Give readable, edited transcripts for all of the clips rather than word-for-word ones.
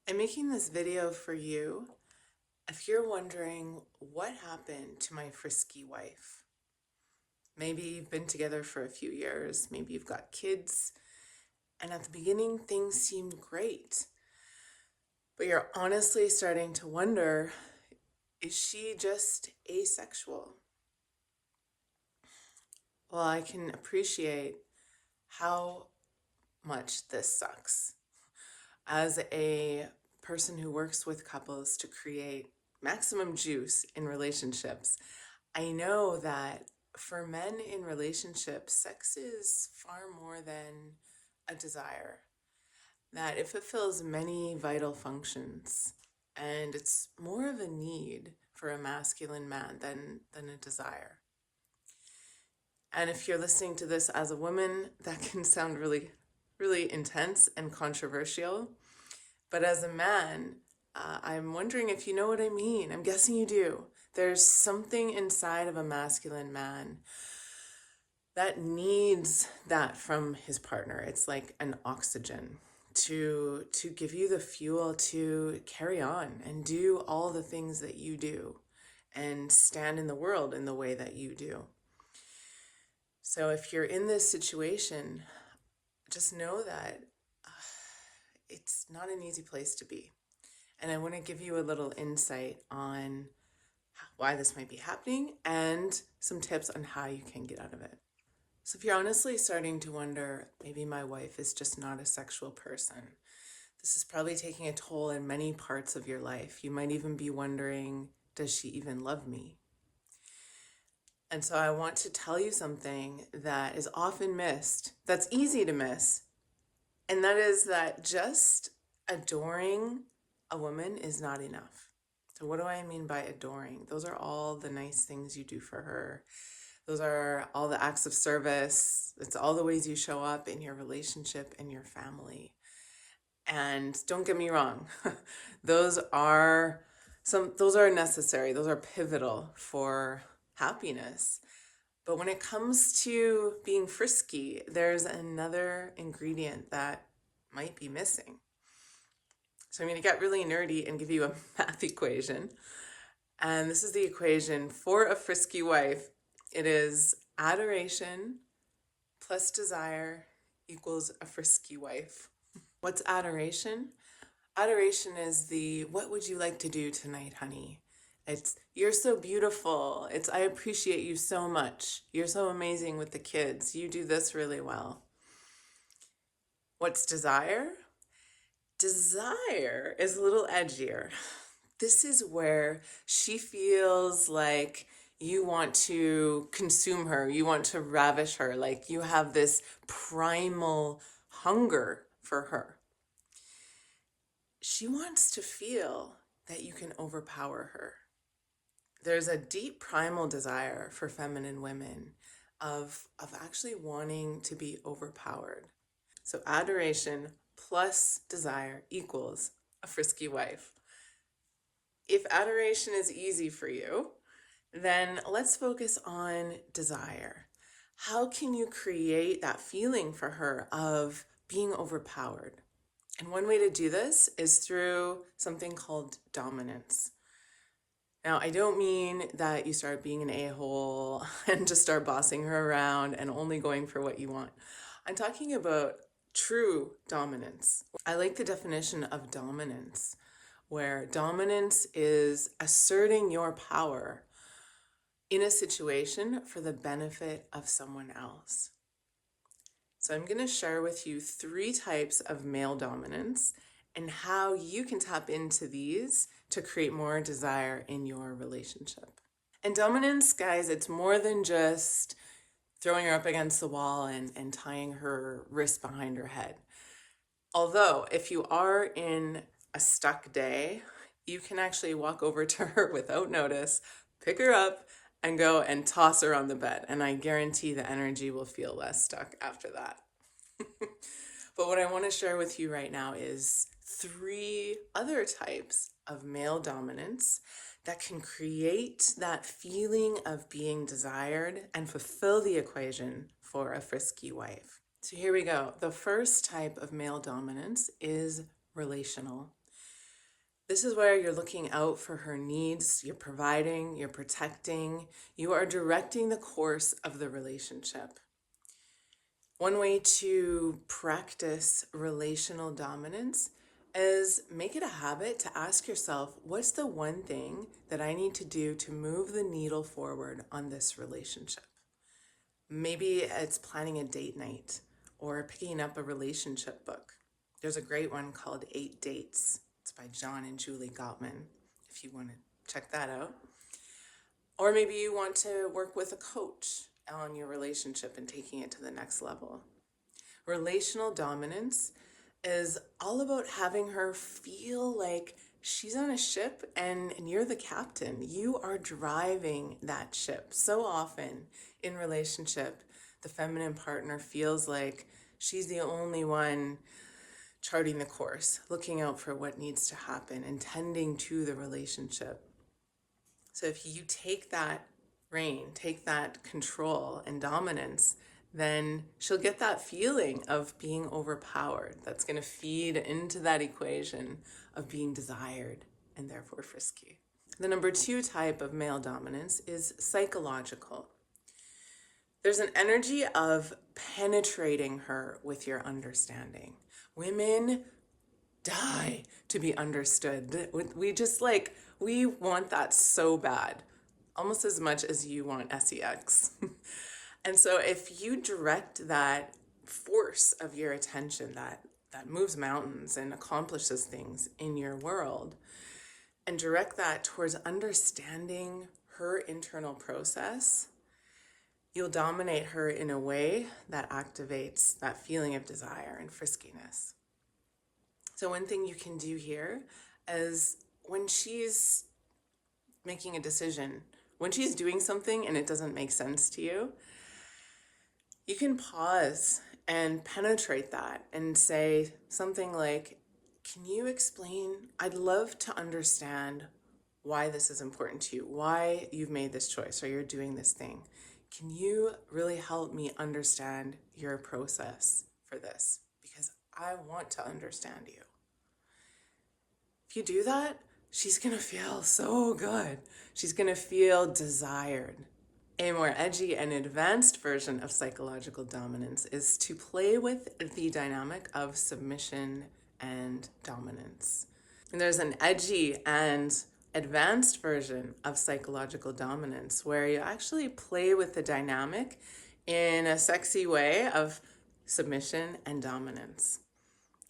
I'm making this video for you if you're wondering what happened to my frisky wife. Maybe you've been together for a few years, maybe you've got kids, and at the beginning things seemed great. But you're honestly starting to wonder, is she just asexual? Well, I can appreciate how much this sucks. As a person who works with couples to create maximum juice in relationships, I know that for men in relationships, sex is far more than a desire. That it fulfills many vital functions, and it's more of a need for a masculine man than a desire. And if you're listening to this as a woman, that can sound really, really intense and controversial. But as a man, I'm wondering if you know what I mean. I'm guessing you do. There's something inside of a masculine man that needs that from his partner. It's like an oxygen to give you the fuel to carry on and do all the things that you do and stand in the world in the way that you do. So if you're in this situation, just know that it's not an easy place to be. And I want to give you a little insight on why this might be happening and some tips on how you can get out of it. So if you're honestly starting to wonder, maybe my wife is just not a sexual person, this is probably taking a toll in many parts of your life. You might even be wondering, does she even love me? And so I want to tell you something that is often missed, that's easy to miss, and that is that just adoring a woman is not enough. So what do I mean by adoring? Those are all the nice things you do for her. Those are all the acts of service. It's all the ways you show up in your relationship and your family. And don't get me wrong, those are those are necessary. Those are pivotal for happiness. But when it comes to being frisky, there's another ingredient that might be missing. So I'm going to get really nerdy and give you a math equation. And this is the equation for a frisky wife. It is adoration plus desire equals a frisky wife. What's adoration? Adoration is the what would you like to do tonight, honey? It's you're so beautiful. It's I appreciate you so much. You're so amazing with the kids. You do this really well. What's desire? Desire is a little edgier. This is where she feels like you want to consume her, you want to ravish her, like you have this primal hunger for her. She wants to feel that you can overpower her. There's a deep primal desire for feminine women of actually wanting to be overpowered. So adoration plus desire equals a frisky wife. If adoration is easy for you, then let's focus on desire. How can you create that feeling for her of being overpowered? And one way to do this is through something called dominance. Now, I don't mean that you start being an a-hole and just start bossing her around and only going for what you want. I'm talking about true dominance. I like the definition of dominance, where dominance is asserting your power in a situation for the benefit of someone else. So I'm going to share with you 3 types of male dominance and how you can tap into these to create more desire in your relationship. And dominance, guys, it's more than just throwing her up against the wall and tying her wrist behind her head. Although, if you are in a stuck day, you can actually walk over to her without notice, pick her up, and go and toss her on the bed. And I guarantee the energy will feel less stuck after that. But what I want to share with you right now is 3 other types of male dominance that can create that feeling of being desired and fulfill the equation for a frisky wife. So here we go. The first type of male dominance is relational. This is where you're looking out for her needs, you're providing, you're protecting, you are directing the course of the relationship. One way to practice relational dominance is make it a habit to ask yourself, what's the one thing that I need to do to move the needle forward on this relationship? Maybe it's planning a date night or picking up a relationship book. There's a great one called 8 Dates. It's by John and Julie Gottman, if you want to check that out. Or maybe you want to work with a coach on your relationship and taking it to the next level. Relational dominance is all about having her feel like she's on a ship and you're the captain. You are driving that ship. So often in relationship, the feminine partner feels like she's the only one charting the course, looking out for what needs to happen and tending to the relationship. So if you take that reign, take that control and dominance, then she'll get that feeling of being overpowered. That's going to feed into that equation of being desired and therefore frisky. The number 2 type of male dominance is psychological. There's an energy of penetrating her with your understanding. Women die to be understood. We want that so bad, almost as much as you want sex. And so if you direct that force of your attention that moves mountains and accomplishes things in your world, and direct that towards understanding her internal process, you'll dominate her in a way that activates that feeling of desire and friskiness. So one thing you can do here is when she's making a decision, when she's doing something and it doesn't make sense to you, you can pause and penetrate that and say something like, can you explain? I'd love to understand why this is important to you, why you've made this choice or you're doing this thing. Can you really help me understand your process for this? Because I want to understand you. If you do that, she's going to feel so good. She's going to feel desired. A more edgy and advanced version of psychological dominance is to play with the dynamic of submission and dominance. And there's an edgy and advanced version of psychological dominance where you actually play with the dynamic in a sexy way of submission and dominance.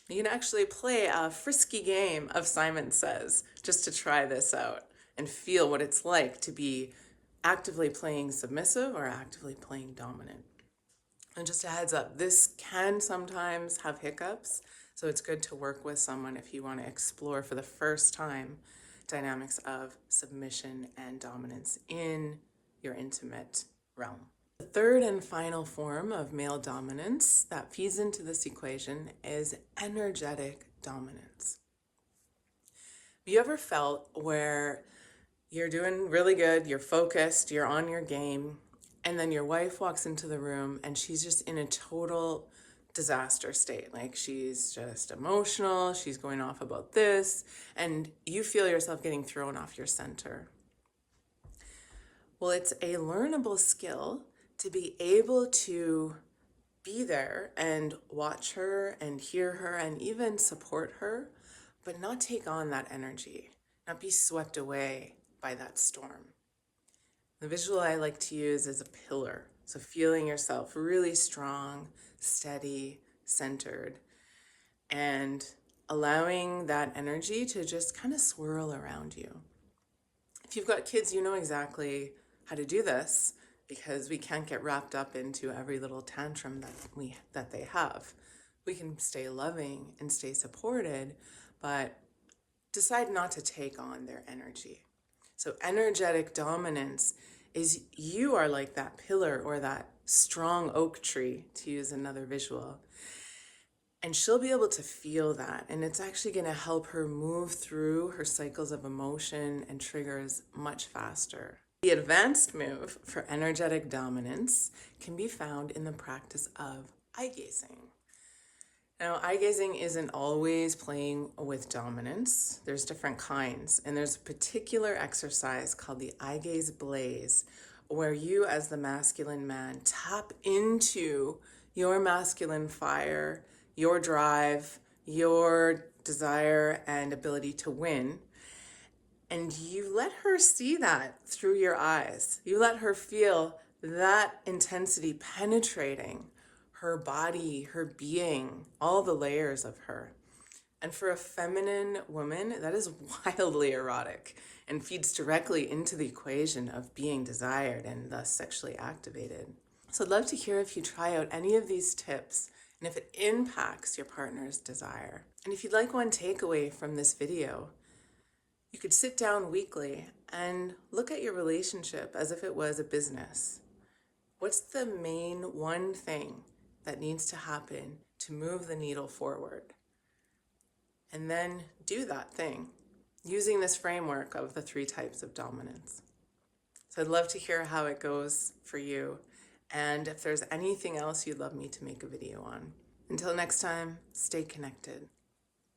You can actually play a frisky game of Simon Says just to try this out and feel what it's like to be actively playing submissive or actively playing dominant. And just a heads up, this can sometimes have hiccups, so it's good to work with someone if you want to explore for the first time dynamics of submission and dominance in your intimate realm. The third and final form of male dominance that feeds into this equation is energetic dominance. Have you ever felt where you're doing really good, you're focused, you're on your game, and then your wife walks into the room and she's just in a total disaster state? Like she's just emotional, she's going off about this, and you feel yourself getting thrown off your center. Well, it's a learnable skill to be able to be there and watch her and hear her and even support her, but not take on that energy, not be swept away by that storm. The visual I like to use is a pillar. So feeling yourself really strong, steady, centered, and allowing that energy to just kind of swirl around you. If you've got kids, you know exactly how to do this because we can't get wrapped up into every little tantrum that they have. We can stay loving and stay supported, but decide not to take on their energy. So energetic dominance is you are like that pillar or that strong oak tree, to use another visual. And she'll be able to feel that. And it's actually going to help her move through her cycles of emotion and triggers much faster. The advanced move for energetic dominance can be found in the practice of eye gazing. Now, eye gazing isn't always playing with dominance. There's different kinds, and there's a particular exercise called the eye gaze blaze, where you, as the masculine man, tap into your masculine fire, your drive, your desire, and ability to win. And you let her see that through your eyes. You let her feel that intensity penetrating her body, her being, all the layers of her. And for a feminine woman, that is wildly erotic and feeds directly into the equation of being desired and thus sexually activated. So I'd love to hear if you try out any of these tips and if it impacts your partner's desire. And if you'd like one takeaway from this video, you could sit down weekly and look at your relationship as if it was a business. What's the main one thing that needs to happen to move the needle forward? And then do that thing using this framework of the 3 types of dominance. So I'd love to hear how it goes for you and if there's anything else you'd love me to make a video on. Until next time, stay connected.